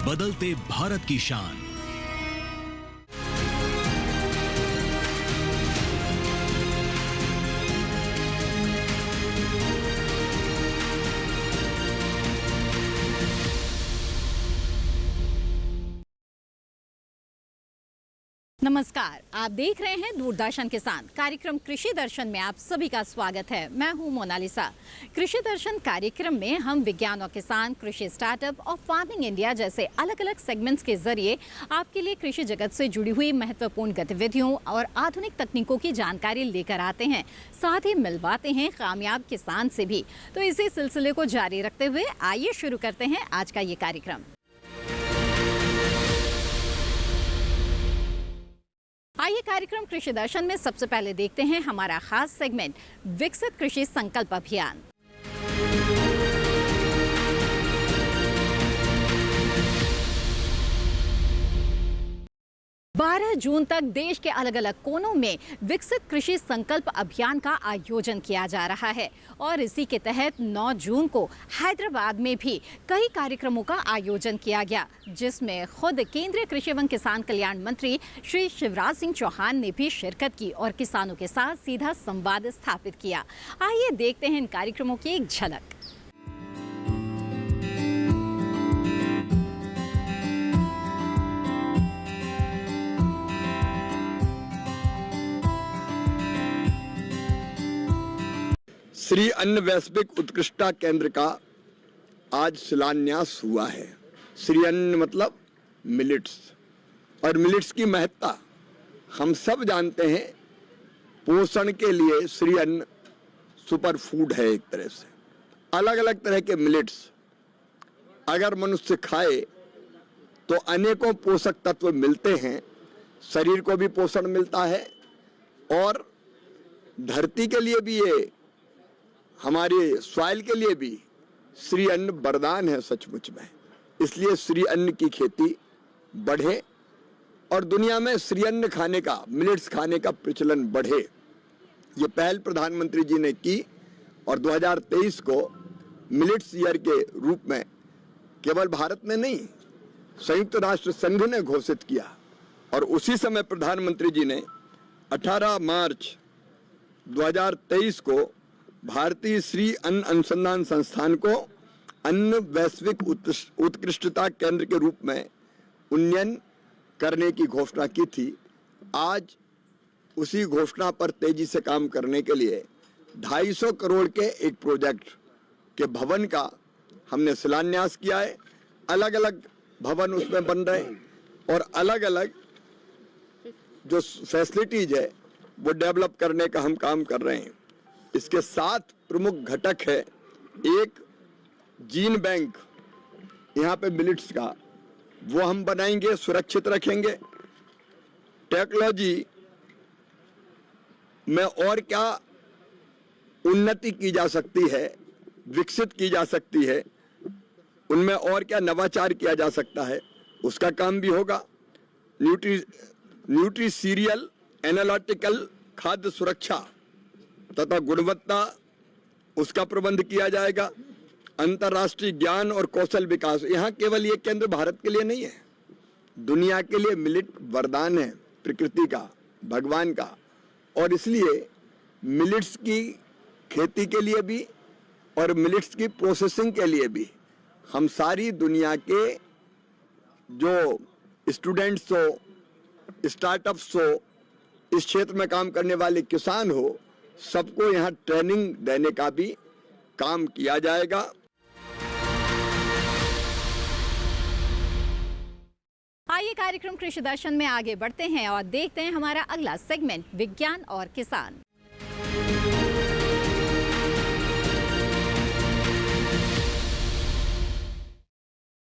बदलते भारत की शान। नमस्कार, आप देख रहे हैं दूरदर्शन किसान। कार्यक्रम कृषि दर्शन में आप सभी का स्वागत है। मैं हूं मोनालिसा। कृषि दर्शन कार्यक्रम में हम विज्ञान और किसान, कृषि स्टार्टअप और फार्मिंग इंडिया जैसे अलग अलग सेगमेंट्स के जरिए आपके लिए कृषि जगत से जुड़ी हुई महत्वपूर्ण गतिविधियों और आधुनिक तकनीकों की जानकारी लेकर आते हैं, साथ ही मिलवाते हैं कामयाब किसान से भी। तो इसी सिलसिले को जारी रखते हुए आइए शुरू करते हैं आज का ये कार्यक्रम। आइए कार्यक्रम कृषि दर्शन में सबसे पहले देखते हैं हमारा खास सेगमेंट विकसित कृषि संकल्प अभियान। 12 जून तक देश के अलग अलग कोनों में विकसित कृषि संकल्प अभियान का आयोजन किया जा रहा है और इसी के तहत 9 जून को हैदराबाद में भी कई कार्यक्रमों का आयोजन किया गया, जिसमें खुद केंद्रीय कृषि एवं किसान कल्याण मंत्री श्री शिवराज सिंह चौहान ने भी शिरकत की और किसानों के साथ सीधा संवाद स्थापित किया। आइए देखते हैं इन कार्यक्रमों की एक झलक। श्री अन्न वैश्विक उत्कृष्टता केंद्र का आज शिलान्यास हुआ है। श्री अन्न मतलब मिलेट्स, और मिलेट्स की महत्ता हम सब जानते हैं। पोषण के लिए श्री अन्न सुपर फूड है। एक तरह से अलग अलग तरह के मिलेट्स अगर मनुष्य खाए तो अनेकों पोषक तत्व मिलते हैं, शरीर को भी पोषण मिलता है और धरती के लिए भी, ये हमारे सॉइल के लिए भी श्री अन्न वरदान है सचमुच में। इसलिए श्री अन्न की खेती बढ़े और दुनिया में श्री अन्न खाने का, मिलेट्स खाने का प्रचलन बढ़े। ये पहल प्रधानमंत्री जी ने की और 2023 को मिलेट्स ईयर के रूप में केवल भारत में नहीं, संयुक्त राष्ट्र संघ ने घोषित किया। और उसी समय प्रधानमंत्री जी ने 18 मार्च 2023 को भारतीय श्री अन्न अनुसंधान संस्थान को अन्न वैश्विक उत्कृष्टता केंद्र के रूप में उन्नयन करने की घोषणा की थी। आज उसी घोषणा पर तेजी से काम करने के लिए 250 करोड़ के एक प्रोजेक्ट के भवन का हमने शिलान्यास किया है। अलग अलग भवन उसमें बन रहे हैं और अलग अलग जो फैसिलिटीज है वो डेवलप करने का हम काम कर रहे हैं। इसके 7 प्रमुख घटक है। एक जीन बैंक यहाँ पे मिलेट्स का, वो हम बनाएंगे, सुरक्षित रखेंगे। टेक्नोलॉजी में और क्या उन्नति की जा सकती है, विकसित की जा सकती है, उनमें और क्या नवाचार किया जा सकता है, उसका काम भी होगा। न्यूट्री सीरियल एनालिटिकल खाद्य सुरक्षा तथा गुणवत्ता, उसका प्रबंध किया जाएगा। अंतर्राष्ट्रीय ज्ञान और कौशल विकास, यहाँ केवल ये केंद्र भारत के लिए नहीं है, दुनिया के लिए मिलेट वरदान है, प्रकृति का, भगवान का। और इसलिए मिलेट्स की खेती के लिए भी और मिलेट्स की प्रोसेसिंग के लिए भी हम सारी दुनिया के जो स्टूडेंट्स हो, स्टार्टअप्स हो, इस क्षेत्र में काम करने वाले किसान हो, सबको यहाँ ट्रेनिंग देने का भी काम किया जाएगा। आइए कार्यक्रम कृषि दर्शन में आगे बढ़ते हैं और देखते हैं हमारा अगला सेगमेंट विज्ञान और किसान।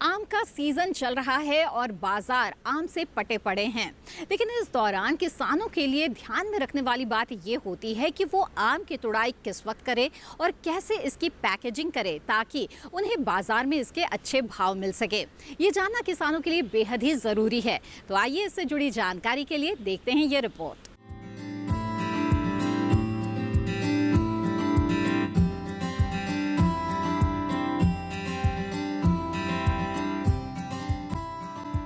आम का सीजन चल रहा है और बाजार आम से पटे पड़े हैं, लेकिन इस दौरान किसानों के लिए ध्यान में रखने वाली बात ये होती है कि वो आम की तुड़ाई किस वक्त करे और कैसे इसकी पैकेजिंग करे ताकि उन्हें बाजार में इसके अच्छे भाव मिल सके। ये जानना किसानों के लिए बेहद ही ज़रूरी है। तो आइए इससे जुड़ी जानकारी के लिए देखते हैं ये रिपोर्ट।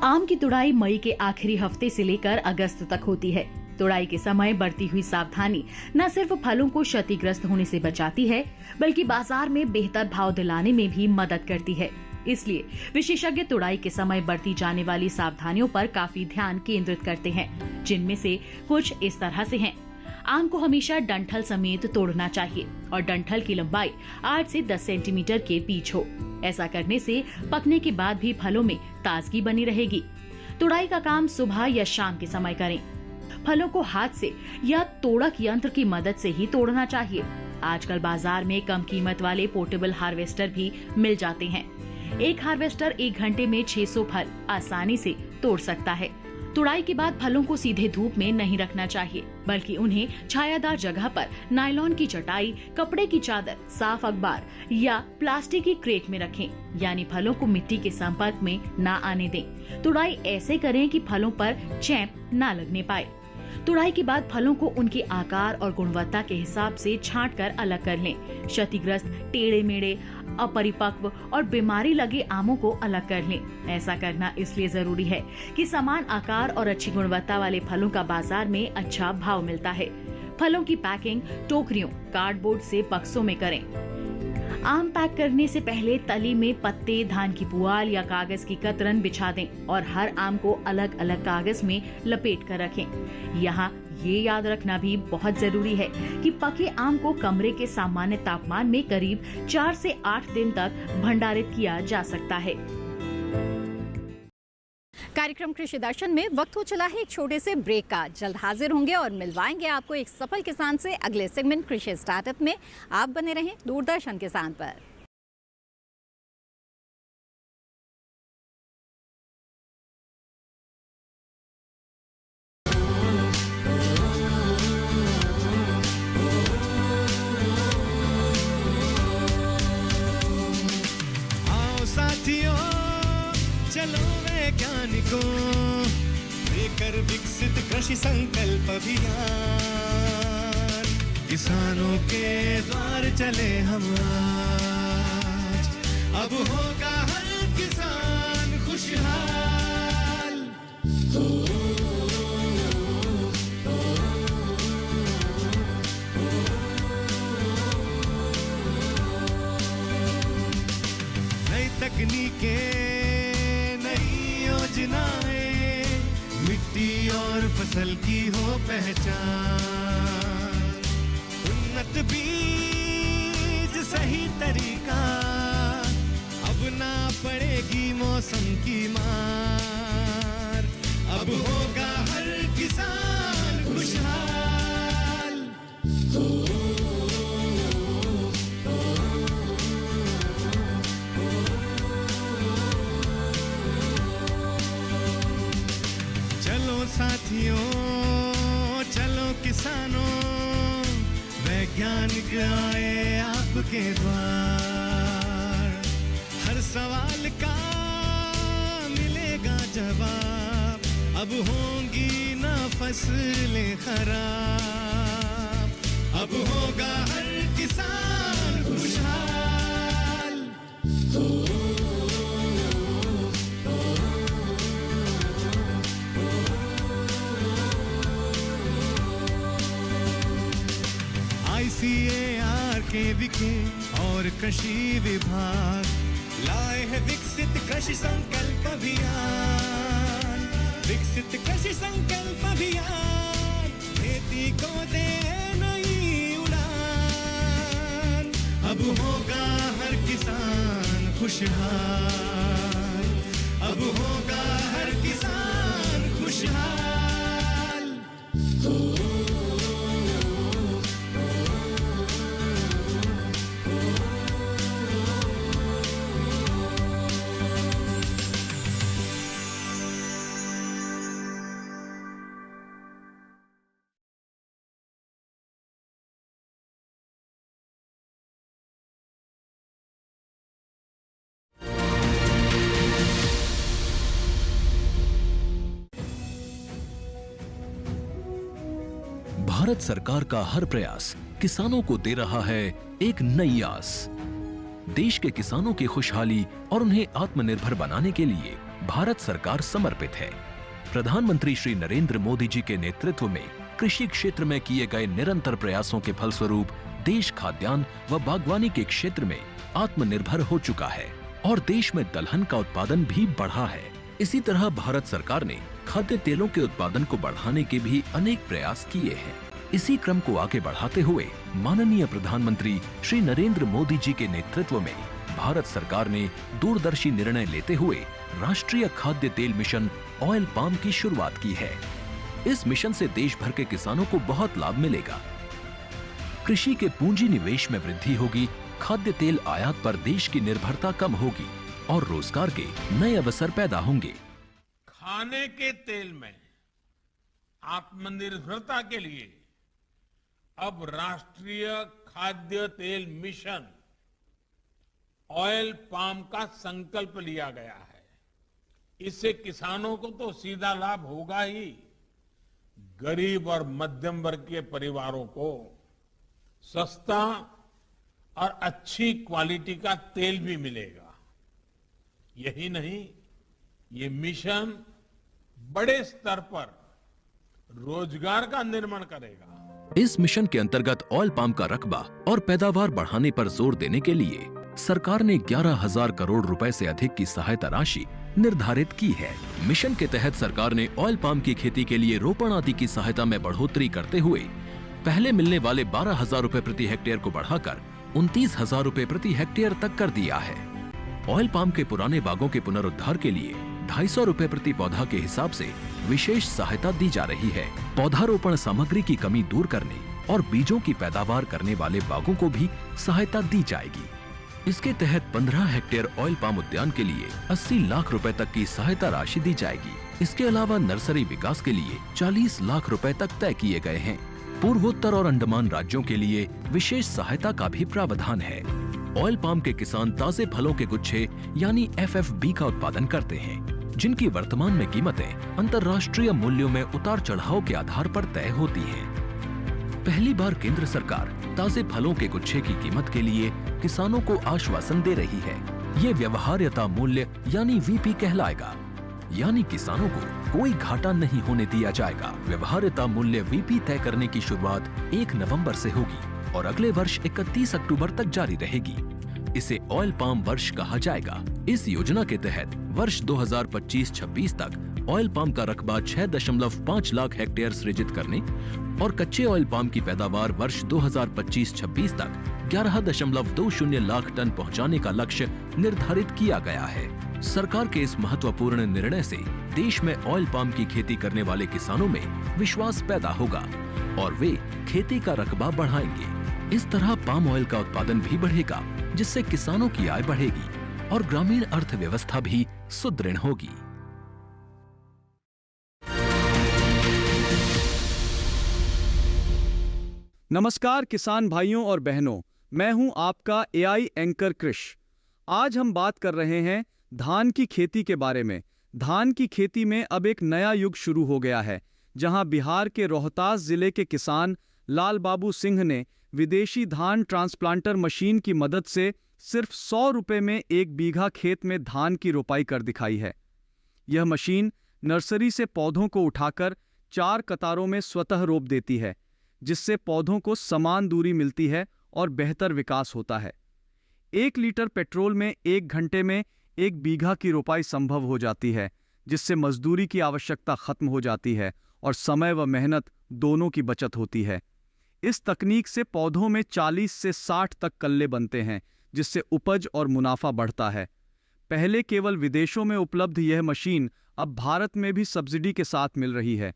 आम की तुड़ाई मई के आखिरी हफ्ते से लेकर अगस्त तक होती है। तुड़ाई के समय बढ़ती हुई सावधानी न सिर्फ फलों को क्षतिग्रस्त होने से बचाती है, बल्कि बाजार में बेहतर भाव दिलाने में भी मदद करती है। इसलिए विशेषज्ञ तुड़ाई के समय बरती जाने वाली सावधानियों पर काफी ध्यान केंद्रित करते हैं, जिनमें से कुछ इस तरह से हैं। आम को हमेशा डंठल समेत तोड़ना चाहिए और डंठल की लंबाई 8 से 10 सेंटीमीटर के बीच हो। ऐसा करने से पकने के बाद भी फलों में ताजगी बनी रहेगी। तुड़ाई का काम सुबह या शाम के समय करें। फलों को हाथ से या तोड़क यंत्र की मदद से ही तोड़ना चाहिए। आजकल बाजार में कम कीमत वाले पोर्टेबल हार्वेस्टर भी मिल जाते हैं। एक हार्वेस्टर 1 घंटे में 600 फल आसानी से तोड़ सकता है। तुड़ाई के बाद फलों को सीधे धूप में नहीं रखना चाहिए, बल्कि उन्हें छायादार जगह पर नायलॉन की चटाई, कपड़े की चादर, साफ अखबार या प्लास्टिक की क्रेट में रखें, यानी फलों को मिट्टी के संपर्क में न आने दें। तुड़ाई ऐसे करें कि फलों पर चैंप न लगने पाए। तुड़ाई के बाद फलों को उनके आकार और गुणवत्ता के हिसाब से छांटकर अलग कर लें। क्षतिग्रस्त, टेढ़े मेढ़े, अपरिपक्व और बीमारी लगे आमों को अलग कर लें। ऐसा करना इसलिए जरूरी है कि समान आकार और अच्छी गुणवत्ता वाले फलों का बाजार में अच्छा भाव मिलता है। फलों की पैकिंग टोकरियों, कार्डबोर्ड से बक्सों में करें। आम पैक करने से पहले तली में पत्ते, धान की पुआल या कागज की कतरन बिछा दें और हर आम को अलग अलग कागज में लपेट कर रखें। यहाँ ये याद रखना भी बहुत जरूरी है कि पके आम को कमरे के सामान्य तापमान में करीब 4 से 8 दिन तक भंडारित किया जा सकता है। कार्यक्रम कृषि दर्शन में वक्त हो चला है एक छोटे से ब्रेक का। जल्द हाजिर होंगे और मिलवाएंगे आपको एक सफल किसान से अगले सेगमेंट कृषि स्टार्टअप में। आप बने रहें दूरदर्शन किसान पर। आओ साथियों, चलो वैज्ञानिकों, लेकर विकसित कृषि संकल्प अभियान। किसानों के द्वार चले हम आज, अब होगा हर किसान खुशहाल। नई तकनीकें, मिट्टी और फसल की हो पहचान। उन्नत बीज, सही तरीका, अब ना पड़ेगी मौसम की मार। अब होगा हर किसान खुशहाल। साथियों, चलो किसानों, वैज्ञानिक आए आपके द्वार। हर सवाल का मिलेगा जवाब, अब होंगी ना फसलें खराब। अब होगा हर किसान खुशहाल। ICAR के विखे और कृषि विभाग लाए हैं विकसित कृषि संकल्प अभियान। विकसित कृषि संकल्प अभियान, खेती को दे नई उड़ान। अब होगा हर किसान खुशहाल। अब होगा हर किसान खुशहाल। भारत सरकार का हर प्रयास किसानों को दे रहा है एक नई आस। देश के किसानों की खुशहाली और उन्हें आत्मनिर्भर बनाने के लिए भारत सरकार समर्पित है। प्रधानमंत्री श्री नरेंद्र मोदी जी के नेतृत्व में कृषि क्षेत्र में किए गए निरंतर प्रयासों के फलस्वरूप देश खाद्यान्न व बागवानी के क्षेत्र में आत्मनिर्भर हो चुका है और देश में दलहन का उत्पादन भी बढ़ा है। इसी तरह भारत सरकार ने खाद्य तेलों के उत्पादन को बढ़ाने के भी अनेक प्रयास किए हैं। इसी क्रम को आगे बढ़ाते हुए माननीय प्रधानमंत्री श्री नरेंद्र मोदी जी के नेतृत्व में भारत सरकार ने दूरदर्शी निर्णय लेते हुए राष्ट्रीय खाद्य तेल मिशन ऑयल पाम की शुरुआत की है। इस मिशन से देश भर के किसानों को बहुत लाभ मिलेगा। कृषि के पूंजी निवेश में वृद्धि होगी, खाद्य तेल आयात पर देश की निर्भरता कम होगी और रोजगार के नए अवसर पैदा होंगे। खाने के तेल में आत्मनिर्भरता के लिए अब राष्ट्रीय खाद्य तेल मिशन ऑयल पाम का संकल्प लिया गया है। इससे किसानों को तो सीधा लाभ होगा ही, गरीब और मध्यम वर्ग के परिवारों को सस्ता और अच्छी क्वालिटी का तेल भी मिलेगा। यही नहीं, ये मिशन बड़े स्तर पर रोजगार का निर्माण करेगा। इस मिशन के अंतर्गत ऑयल पाम का रकबा और पैदावार बढ़ाने पर जोर देने के लिए सरकार ने 11,000 करोड़ रुपए से अधिक की सहायता राशि निर्धारित की है। मिशन के तहत सरकार ने ऑयल पाम की खेती के लिए रोपण आदि की सहायता में बढ़ोतरी करते हुए पहले मिलने वाले 12,000 रुपए प्रति हेक्टेयर को बढ़ाकर 29,000 रुपए प्रति हेक्टेयर तक कर दिया है। ऑयल पाम के पुराने बागों के पुनरुद्धार के लिए 250 रुपए प्रति पौधा के हिसाब से विशेष सहायता दी जा रही है। पौधारोपण सामग्री की कमी दूर करने और बीजों की पैदावार करने वाले बागों को भी सहायता दी जाएगी। इसके तहत 15 हेक्टेयर ऑयल पाम उद्यान के लिए 80 लाख रुपए तक की सहायता राशि दी जाएगी। इसके अलावा नर्सरी विकास के लिए 40 लाख रुपए तक तय किए गए हैं। पूर्वोत्तर और अंडमान राज्यों के लिए विशेष सहायता का भी प्रावधान है। ऑयल पाम के किसान ताजे फलों के गुच्छे यानी FFB का उत्पादन करते हैं, जिनकी वर्तमान में कीमतें अंतर्राष्ट्रीय मूल्यों में उतार चढ़ाव के आधार पर तय होती हैं। पहली बार केंद्र सरकार ताजे फलों के गुच्छे की कीमत के लिए किसानों को आश्वासन दे रही है। ये व्यवहार्यता मूल्य यानी VP कहलाएगा, यानी किसानों को कोई घाटा नहीं होने दिया जाएगा। व्यवहार्यता मूल्य VP तय करने की शुरुआत 1 नवंबर से होगी और अगले वर्ष 31 अक्टूबर तक जारी रहेगी। इसे ऑयल पाम वर्ष कहा जाएगा। इस योजना के तहत वर्ष 2025-26 तक ऑयल पाम का रकबा 6.5 लाख हेक्टेयर सृजित करने और कच्चे ऑयल पाम की पैदावार वर्ष 2025-26 तक 11.20 लाख टन पहुंचाने का लक्ष्य निर्धारित किया गया है। सरकार के इस महत्वपूर्ण निर्णय से देश में ऑयल पाम की खेती करने वाले किसानों में विश्वास पैदा होगा और वे खेती का रकबा बढ़ाएंगे। इस तरह पाम ऑयल का उत्पादन भी बढ़ेगा, जिससे किसानों की आय बढ़ेगी और ग्रामीण अर्थव्यवस्था भी सुदृढ़ होगी। नमस्कार किसान भाइयों और बहनों, मैं हूं आपका AI एंकर कृष। आज हम बात कर रहे हैं धान की खेती के बारे में। धान की खेती में अब एक नया युग शुरू हो गया है, जहां बिहार के रोहतास जिले के किसान लाल बाबू सिंह ने विदेशी धान ट्रांसप्लांटर मशीन की मदद से सिर्फ 100 रुपए में 1 बीघा खेत में धान की रोपाई कर दिखाई है। यह मशीन नर्सरी से पौधों को उठाकर 4 कतारों में स्वतः रोप देती है, जिससे पौधों को समान दूरी मिलती है और बेहतर विकास होता है। 1 लीटर पेट्रोल में 1 घंटे में 1 बीघा की रोपाई संभव हो जाती है, जिससे मजदूरी की आवश्यकता खत्म हो जाती है और समय व मेहनत दोनों की बचत होती है। इस तकनीक से पौधों में 40 से 60 तक कल्ले बनते हैं, जिससे उपज और मुनाफा बढ़ता है। पहले केवल विदेशों में उपलब्ध यह मशीन अब भारत में भी सब्सिडी के साथ मिल रही है,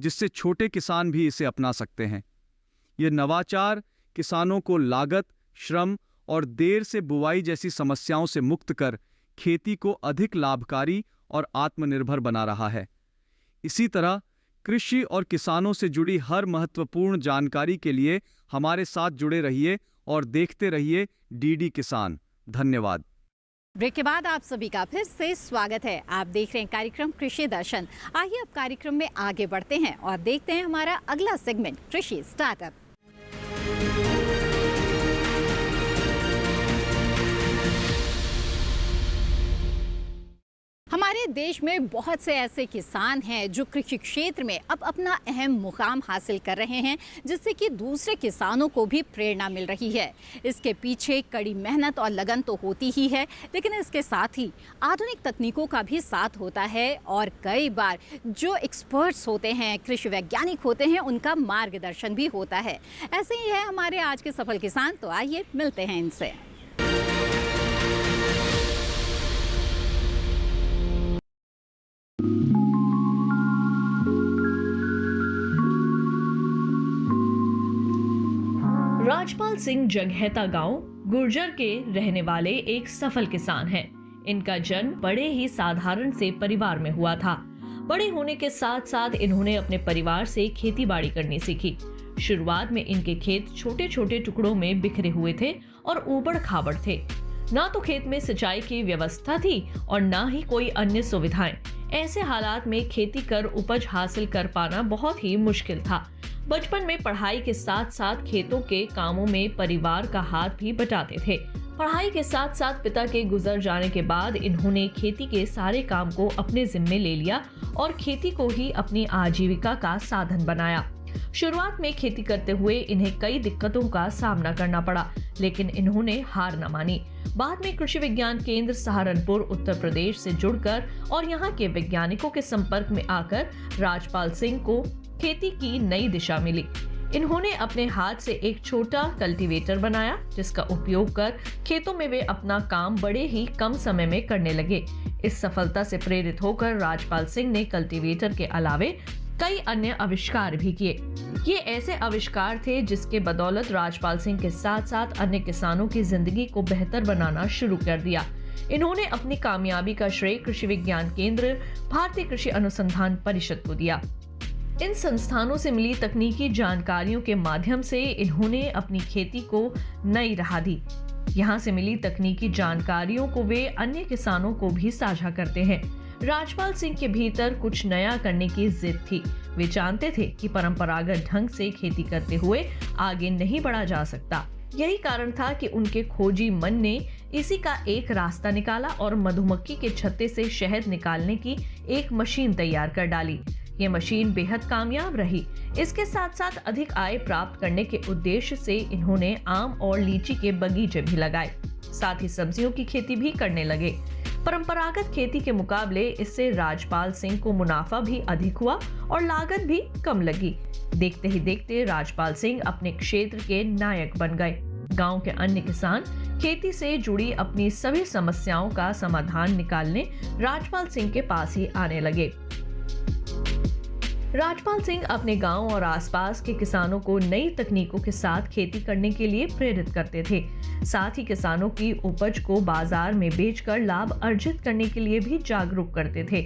जिससे छोटे किसान भी इसे अपना सकते हैं। यह नवाचार किसानों को लागत, श्रम और देर से बुवाई जैसी समस्याओं से मुक्त कर खेती को अधिक लाभकारी और आत्मनिर्भर बना रहा है। इसी तरह कृषि और किसानों से जुड़ी हर महत्वपूर्ण जानकारी के लिए हमारे साथ जुड़े रहिए और देखते रहिए DD किसान। धन्यवाद। ब्रेक के बाद आप सभी का फिर से स्वागत है। आप देख रहे हैं कार्यक्रम कृषि दर्शन। आइए अब कार्यक्रम में आगे बढ़ते हैं और देखते हैं हमारा अगला सेगमेंट कृषि स्टार्टअप। हमारे देश में बहुत से ऐसे किसान हैं जो कृषि क्षेत्र में अब अपना अहम मुकाम हासिल कर रहे हैं, जिससे कि दूसरे किसानों को भी प्रेरणा मिल रही है। इसके पीछे कड़ी मेहनत और लगन तो होती ही है, लेकिन इसके साथ ही आधुनिक तकनीकों का भी साथ होता है और कई बार जो एक्सपर्ट्स होते हैं, कृषि वैज्ञानिक होते हैं, उनका मार्गदर्शन भी होता है। ऐसे ही है हमारे आज के सफल किसान, तो आइए मिलते हैं इनसे। राजपाल सिंह जगहता गांव गुर्जर के रहने वाले एक सफल किसान हैं। इनका जन्म बड़े ही साधारण से परिवार में हुआ था। बड़े होने के साथ साथ इन्होंने अपने परिवार से खेती बाड़ी करनी सीखी। शुरुआत में इनके खेत छोटे छोटे टुकड़ों में बिखरे हुए थे और ऊबड़ खाबड़ थे। ना तो खेत में सिंचाई की व्यवस्था थी और ना ही कोई अन्य सुविधाएं। ऐसे हालात में खेती कर उपज हासिल कर पाना बहुत ही मुश्किल था। बचपन में पढ़ाई के साथ साथ खेतों के कामों में परिवार का हाथ भी बटाते थे। पढ़ाई के साथ साथ पिता के गुजर जाने के बाद इन्होंने खेती के सारे काम को अपने जिम्मे ले लिया और खेती को ही अपनी आजीविका का साधन बनाया। शुरुआत में खेती करते हुए इन्हें कई दिक्कतों का सामना करना पड़ा, लेकिन इन्होंने हार न मानी। बाद में कृषि विज्ञान केंद्र सहारनपुर उत्तर प्रदेश से जुड़कर और यहाँ के वैज्ञानिकों के संपर्क में आकर राजपाल सिंह को खेती की नई दिशा मिली। इन्होंने अपने हाथ से एक छोटा कल्टीवेटर बनाया, जिसका उपयोग कर खेतों में वे अपना काम बड़े ही कम समय में करने लगे। इस सफलता से प्रेरित होकर राजपाल सिंह ने कल्टीवेटर के अलावे कई अन्य आविष्कार भी किए। ये ऐसे आविष्कार थे जिसके बदौलत राजपाल सिंह के साथ साथ अन्य किसानों की जिंदगी को बेहतर बनाना शुरू कर दिया। इन्होंने अपनी कामयाबी का श्रेय कृषि विज्ञान केंद्र, भारतीय कृषि अनुसंधान परिषद को दिया। इन संस्थानों से मिली तकनीकी जानकारियों के माध्यम से इन्होंने अपनी खेती को नई राह दी। यहाँ से मिली तकनीकी जानकारियों को वे अन्य किसानों को भी साझा करते हैं। राजपाल सिंह के भीतर कुछ नया करने की जिद थी। वे जानते थे कि परंपरागत ढंग से खेती करते हुए आगे नहीं बढ़ा जा सकता। यही कारण था कि उनके खोजी मन ने इसी का एक रास्ता निकाला और मधुमक्खी के छत्ते से शहद निकालने की एक मशीन तैयार कर डाली। ये मशीन बेहद कामयाब रही। इसके साथ साथ अधिक आय प्राप्त करने के उद्देश्य से इन्होंने आम और लीची के बगीचे भी लगाए, साथ ही सब्जियों की खेती भी करने लगे। परंपरागत खेती के मुकाबले इससे राजपाल सिंह को मुनाफा भी अधिक हुआ और लागत भी कम लगी। देखते ही देखते राजपाल सिंह अपने क्षेत्र के नायक बन गए। गांव के अन्य किसान खेती से जुड़ी अपनी सभी समस्याओं का समाधान निकालने राजपाल सिंह के पास ही आने लगे। राजपाल सिंह अपने गांव और आसपास के किसानों को नई तकनीकों के साथ खेती करने के लिए प्रेरित करते थे। साथ ही किसानों की उपज को बाजार में बेचकर लाभ अर्जित करने के लिए भी जागरूक करते थे।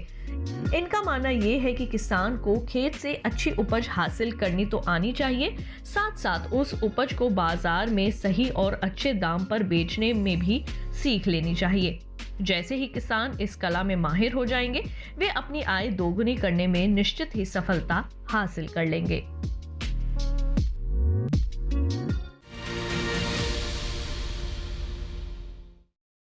इनका मानना ये है कि किसान को खेत से अच्छी उपज हासिल करनी तो आनी चाहिए, साथ साथ उस उपज को बाजार में सही और अच्छे दाम पर बेचने में भी सीख लेनी चाहिए। जैसे ही किसान इस कला में माहिर हो जाएंगे, वे अपनी आय दोगुनी करने में निश्चित ही सफलता हासिल कर लेंगे।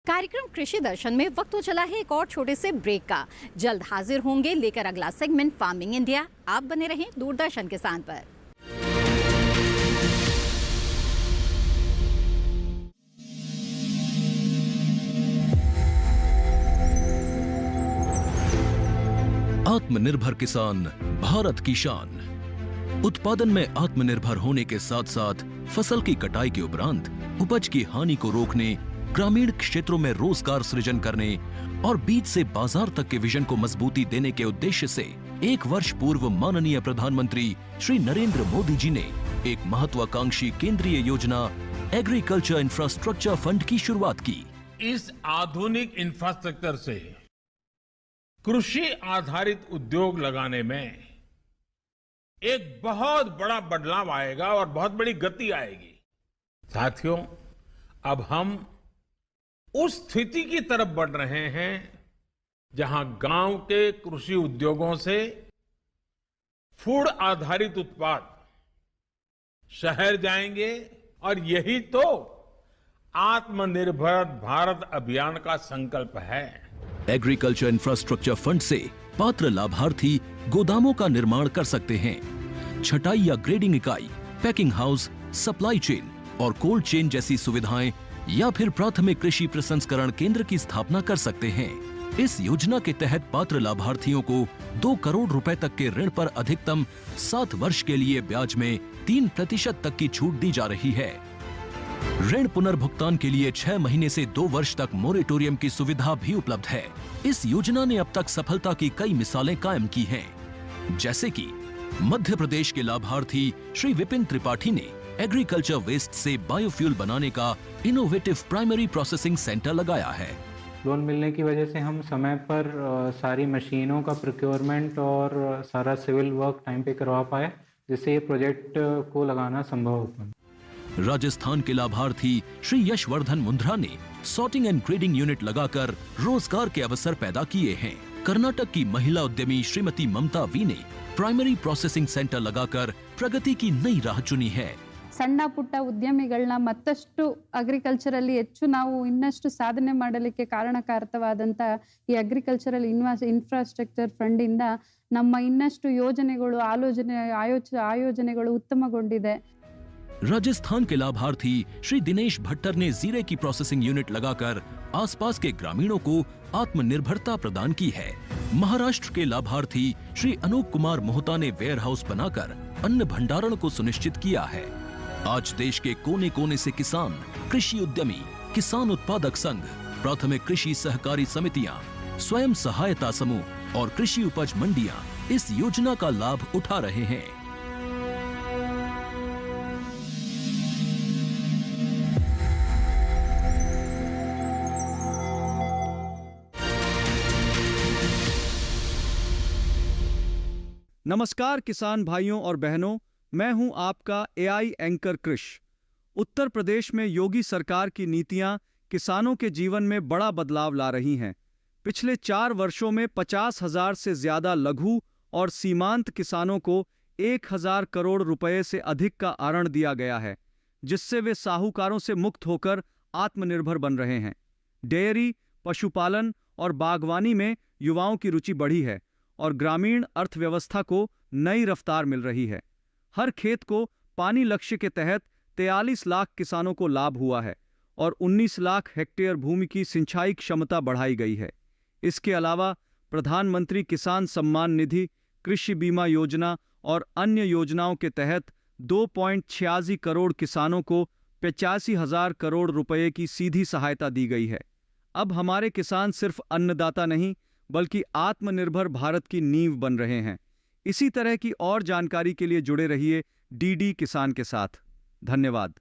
कार्यक्रम कृषि दर्शन में वक्त तो चला है एक और छोटे से ब्रेक का। जल्द हाजिर होंगे लेकर अगला सेगमेंट फार्मिंग इंडिया। आप बने रहें दूरदर्शन किसान पर। आत्मनिर्भर किसान भारत की शान। उत्पादन में आत्मनिर्भर होने के साथ साथ फसल की कटाई के उपरांत उपज की हानि को रोकने, ग्रामीण क्षेत्रों में रोजगार सृजन करने और बीज से बाजार तक के विजन को मजबूती देने के उद्देश्य से 1 वर्ष पूर्व माननीय प्रधानमंत्री श्री नरेंद्र मोदी जी ने एक महत्वाकांक्षी केंद्रीय योजना एग्रीकल्चर इंफ्रास्ट्रक्चर फंड की शुरुआत की। इस आधुनिक इंफ्रास्ट्रक्चर से कृषि आधारित उद्योग लगाने में एक बहुत बड़ा बदलाव आएगा और बहुत बड़ी गति आएगी। साथियों, अब हम उस स्थिति की तरफ बढ़ रहे हैं जहां गांव के कृषि उद्योगों से फूड आधारित उत्पाद शहर जाएंगे और यही तो आत्मनिर्भर भारत अभियान का संकल्प है। एग्रीकल्चर इंफ्रास्ट्रक्चर फंड से पात्र लाभार्थी गोदामों का निर्माण कर सकते हैं। छटाई या ग्रेडिंग इकाई, पैकिंग हाउस, सप्लाई चेन और कोल्ड चेन जैसी सुविधाएं या फिर प्राथमिक कृषि प्रसंस्करण केंद्र की स्थापना कर सकते हैं। इस योजना के तहत पात्र लाभार्थियों को 2 करोड़ रुपए तक के ऋण पर अधिकतम 7 वर्ष के लिए ब्याज में 3% तक की छूट दी जा रही है। ऋण पुनर्भुगतान के लिए 6 महीने से 2 वर्ष तक मोरेटोरियम की सुविधा भी उपलब्ध है। इस योजना ने अब तक सफलता की कई मिसालें कायम की हैं, जैसे कि मध्य प्रदेश के लाभार्थी श्री विपिन त्रिपाठी ने एग्रीकल्चर वेस्ट से बायोफ्यूल बनाने का इनोवेटिव प्राइमरी प्रोसेसिंग सेंटर लगाया है। लोन मिलने की वजह से हम समय पर सारी मशीनों का प्रोक्योरमेंट और सारा सिविल वर्क टाइम पे करवा पाए, जिससे ये प्रोजेक्ट को लगाना संभव हो पाया। राजस्थान के लाभार्थी श्री यशवर्धन मुंद्रा ने सॉर्टिंग एंड ग्रेडिंग यूनिट लगाकर रोजगार के अवसर पैदा किए हैं। कर्नाटक की महिला उद्यमी श्रीमती ममता वी ने प्राइमरी प्रोसेसिंग सेंटर लगाकर प्रगति की नई राह चुनी है। ಸಣ್ಣ ಪುಟ್ಟ ಉದ್ಯಮಿಗಳನ್ನ ಮತ್ತಷ್ಟು ಅಗ್ರಿಕಲ್ಚರಲ್ಲಿ ಹೆಚ್ಚು ನಾವು ಇನ್ನಷ್ಟು ಸಾಧನೆ ಮಾಡಲಿಕ್ಕೆ ಕಾರಣಕಾರಕವಾದಂತ ಈ ಅಗ್ರಿಕಲ್ಚರಲ್ ಇನ್ಫ್ರಾಸ್ಟ್ರಕ್ಚರ್ ಫಂಡ್ ಇಂದ ನಮ್ಮ ಇನ್ನಷ್ಟು ಯೋಜನೆಗಳು ಆಯೋಜನೆಗಳು ಉತ್ತಮಗೊಂಡಿದೆ। राजस्थान के लाभार्थी श्री दिनेश भट्टर ने जीरे की प्रोसेसिंग यूनिट लगाकर आसपास के ग्रामीणों को आत्मनिर्भरता प्रदान की है। महाराष्ट्र के लाभार्थी श्री अनूप कुमार मोहता ने वेयर हाउस बनाकर अन्न भंडारण को सुनिश्चित किया है। आज देश के कोने कोने से किसान, कृषि उद्यमी, किसान उत्पादक संघ, प्राथमिक कृषि सहकारी समितियां, स्वयं सहायता समूह और कृषि उपज मंडियां इस योजना का लाभ उठा रहे हैं। नमस्कार किसान भाइयों और बहनों, मैं हूं आपका एआई एंकर कृष। उत्तर प्रदेश में योगी सरकार की नीतियां किसानों के जीवन में बड़ा बदलाव ला रही हैं। पिछले 4 वर्षों में 50,000 से ज्यादा लघु और सीमांत किसानों को 1,000 करोड़ रुपए से अधिक का ऋण दिया गया है, जिससे वे साहूकारों से मुक्त होकर आत्मनिर्भर बन रहे हैं। डेयरी, पशुपालन और बागवानी में युवाओं की रुचि बढ़ी है और ग्रामीण अर्थव्यवस्था को नई रफ्तार मिल रही है। हर खेत को पानी लक्ष्य के तहत 43 लाख किसानों को लाभ हुआ है और 19 लाख हेक्टेयर भूमि की सिंचाई क्षमता बढ़ाई गई है। इसके अलावा प्रधानमंत्री किसान सम्मान निधि, कृषि बीमा योजना और अन्य योजनाओं के तहत 2.86 करोड़ किसानों को 85,000 करोड़ रुपए की सीधी सहायता दी गई है। अब हमारे किसान सिर्फ अन्नदाता नहीं बल्कि आत्मनिर्भर भारत की नींव बन रहे हैं। इसी तरह की और जानकारी के लिए जुड़े रहिए डीडी किसान के साथ। धन्यवाद।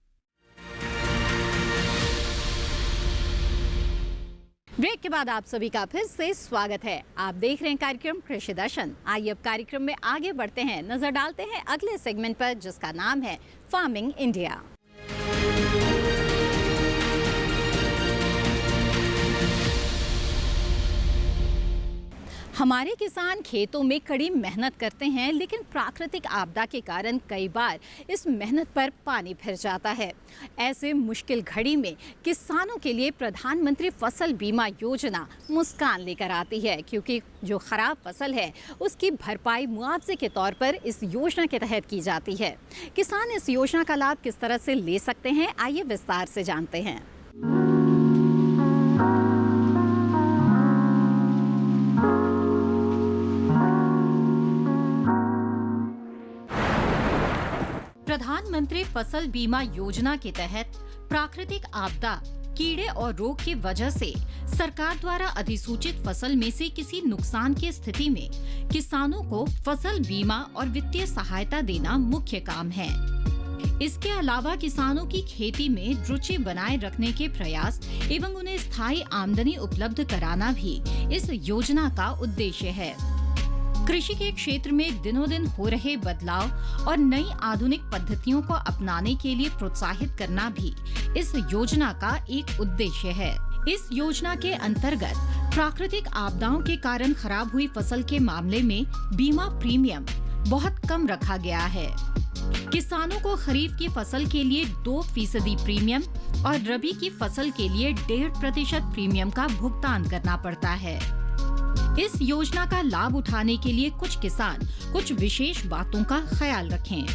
ब्रेक के बाद आप सभी का फिर से स्वागत है। आप देख रहे हैं कार्यक्रम कृषि दर्शन। आइए अब कार्यक्रम में आगे बढ़ते हैं, नजर डालते हैं अगले सेगमेंट पर, जिसका नाम है फार्मिंग इंडिया। हमारे किसान खेतों में कड़ी मेहनत करते हैं, लेकिन प्राकृतिक आपदा के कारण कई बार इस मेहनत पर पानी फिर जाता है। ऐसे मुश्किल घड़ी में किसानों के लिए प्रधानमंत्री फसल बीमा योजना मुस्कान लेकर आती है, क्योंकि जो खराब फसल है उसकी भरपाई मुआवजे के तौर पर इस योजना के तहत की जाती है। किसान इस योजना का लाभ किस तरह से ले सकते हैं, आइए विस्तार से जानते हैं। प्रधानमंत्री फसल बीमा योजना के तहत प्राकृतिक आपदा, कीड़े और रोग की वजह से सरकार द्वारा अधिसूचित फसल में से किसी नुकसान की स्थिति में किसानों को फसल बीमा और वित्तीय सहायता देना मुख्य काम है। इसके अलावा किसानों की खेती में रुचि बनाए रखने के प्रयास एवं उन्हें स्थायी आमदनी उपलब्ध कराना भी इस योजना का उद्देश्य है। कृषि के क्षेत्र में दिनों दिन हो रहे बदलाव और नई आधुनिक पद्धतियों को अपनाने के लिए प्रोत्साहित करना भी इस योजना का एक उद्देश्य है। इस योजना के अंतर्गत प्राकृतिक आपदाओं के कारण खराब हुई फसल के मामले में बीमा प्रीमियम बहुत कम रखा गया है। किसानों को खरीफ की फसल के लिए 2% प्रीमियम और रबी की फसल के लिए 1.5% प्रीमियम का भुगतान करना पड़ता है। इस योजना का लाभ उठाने के लिए कुछ किसान कुछ विशेष बातों का ख्याल रखें,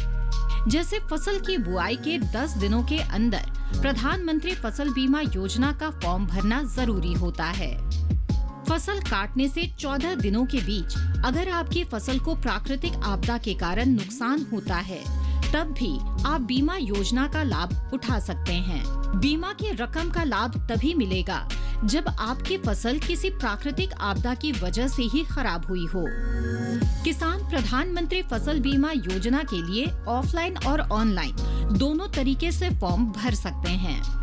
जैसे फसल की बुआई के 10 दिनों के अंदर प्रधानमंत्री फसल बीमा योजना का फॉर्म भरना जरूरी होता है। फसल काटने से 14 दिनों के बीच अगर आपकी फसल को प्राकृतिक आपदा के कारण नुकसान होता है, तब भी आप बीमा योजना का लाभ उठा सकते हैं। बीमा की रकम का लाभ तभी मिलेगा जब आपकी फसल किसी प्राकृतिक आपदा की वजह से ही खराब हुई हो। किसान प्रधानमंत्री फसल बीमा योजना के लिए ऑफलाइन और ऑनलाइन दोनों तरीके से फॉर्म भर सकते हैं।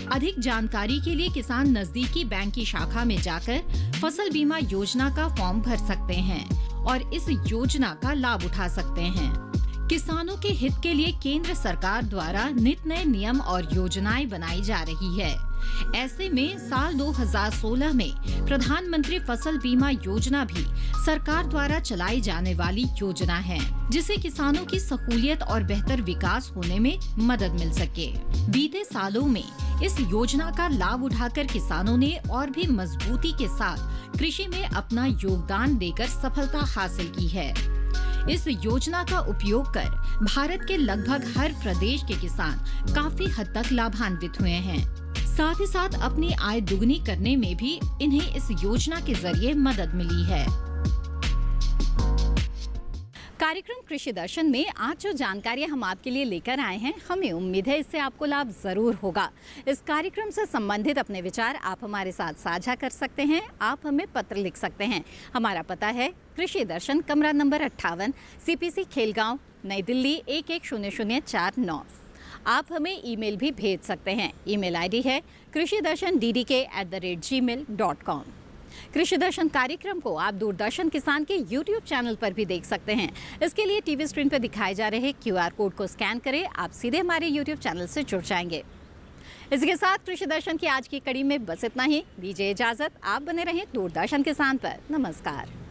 अधिक जानकारी के लिए किसान नजदीकी बैंक की शाखा में जाकर फसल बीमा योजना का फॉर्म भर सकते हैं और इस योजना का लाभ उठा सकते हैं। किसानों के हित के लिए केंद्र सरकार द्वारा नित नए नियम और योजनाएं बनाई जा रही है। ऐसे में साल 2016 में प्रधानमंत्री फसल बीमा योजना भी सरकार द्वारा चलाई जाने वाली योजना है, जिससे किसानों की सहूलियत और बेहतर विकास होने में मदद मिल सके। बीते सालों में इस योजना का लाभ उठाकर किसानों ने और भी मजबूती के साथ कृषि में अपना योगदान देकर सफलता हासिल की है। इस योजना का उपयोग कर भारत के लगभग हर प्रदेश के किसान काफी हद तक लाभान्वित हुए हैं। साथ ही साथ अपनी आय दुगनी करने में भी इन्हें इस योजना के जरिए मदद मिली है। कार्यक्रम कृषि दर्शन में आज जो जानकारी हम आपके लिए लेकर आए हैं, हमें उम्मीद है इससे आपको लाभ जरूर होगा। इस कार्यक्रम से संबंधित अपने विचार आप हमारे साथ साझा कर सकते हैं। आप हमें पत्र लिख सकते हैं। हमारा पता है कृषि दर्शन, कमरा नंबर 58, CPC खेलगांव, नई दिल्ली 110049। आप हमें ईमेल भी भेज सकते हैं। ईमेल आईडी है krishidarshan@gmail.com। कृषि दर्शन कार्यक्रम को आप दूरदर्शन किसान के YouTube चैनल पर भी देख सकते हैं। इसके लिए टीवी स्क्रीन पर दिखाए जा रहे QR कोड को स्कैन करें, आप सीधे हमारे YouTube चैनल से जुड़ जाएंगे। इसके साथ कृषि दर्शन की आज की कड़ी में बस इतना ही। दीजिए इजाजत, आप बने रहें दूरदर्शन किसान पर। नमस्कार।